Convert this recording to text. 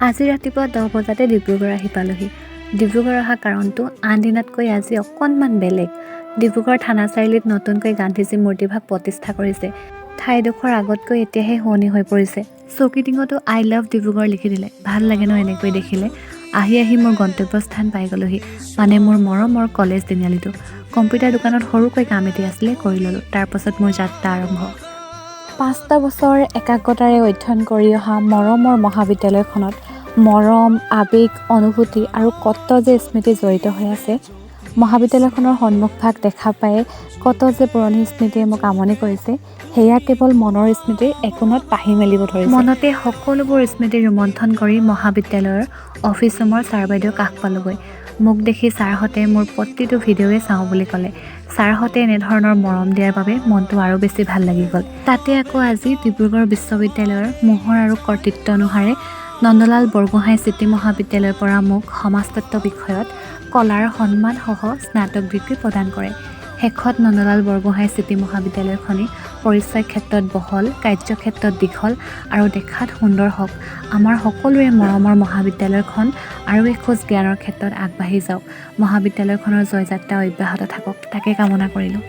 আজি ৰাতিপুৱা 10 বজাতে ডিব্ৰুগড় আহি পালোহি। ডিব্ৰুগড় অহা কাৰণটো আন দিনাতকৈ আজি অকণমান বেলেগ। ডিব্ৰুগড় থানা চাৰিআলিত নতুনকৈ গান্ধীজী মূৰ্তিভাগ প্ৰতিষ্ঠা কৰিছে। ঠাইডোখৰ আগতকৈ এতিয়াহে শুৱনি হৈ পৰিছে। চৌকিডিঙতো আই লাভ ডিব্ৰুগড় লিখি দিলে। ভাল লাগে ন এনেকৈ দেখিলে। আহি মোৰ গন্তব্যস্থান পাই গ'লোহি, মানে মোৰ মৰমৰ কলেজ তিনিআলিটো। কম্পিউটাৰ দোকানত সৰুকৈ কাম এটি আছিলে, কৰি ল'লোঁ। তাৰপাছত মোৰ যাত্ৰা আৰম্ভ। 5টা বছৰ একাগ্ৰতাৰে অধ্যয়ন কৰি অহা মৰমৰ মহাবিদ্যালয়খনত মৰম, আৱেগ, অনুভূতি আৰু কত যে স্মৃতি জড়িত হৈ আছে। মহাবিদ্যালয়খনৰ সন্মুখভাগ দেখা পায়ে কত যে পুৰণি স্মৃতিয়ে মোক আমনি কৰিছে, সেয়া কেৱল মনৰ স্মৃতিৰ একোণত পাহি মেলিব ধৰিছে। মনতে সকলোবোৰ স্মৃতি ৰোমন্থন কৰি মহাবিদ্যালয়ৰ অফিচ ৰুমৰ ছাৰ বাইদেউ কাষ পালোগৈ। মোক দেখি ছাৰহঁতে মোৰ প্ৰতিটো ভিডিঅ'ৱে চাওঁ বুলি ক'লে। ছাৰহঁতে এনেধৰণৰ মৰম দিয়াৰ বাবে মনটো আৰু বেছি ভাল লাগি গ'ল। তাতে আকৌ আজি ডিব্ৰুগড় বিশ্ববিদ্যালয়ৰ মোহৰ আৰু কৰ্তৃত্ব অনুসাৰে নন্দলাল বৰগোহাঁই চিটি মহাবিদ্যালয়ৰ পৰা মোক সমাজতত্ত্ব বিষয়ত কলাৰ সন্মানসহ স্নাতক ডিগ্ৰী প্ৰদান কৰে। শেষত নন্দলাল বৰগোহাঁই চিটি মহাবিদ্যালয়খনি পৰিচয় ক্ষেত্ৰত বহল, কাৰ্যক্ষেত্ৰত দীঘল আৰু দেখাত সুন্দৰ হওক। আমাৰ সকলোৰে মৰমৰ মহাবিদ্যালয়খন আৰু এখোজ জ্ঞানৰ ক্ষেত্ৰত আগবাঢ়ি যাওক। মহাবিদ্যালয়খনৰ জয়যাত্ৰা অব্যাহত থাকক, তাকে কামনা কৰিলোঁ।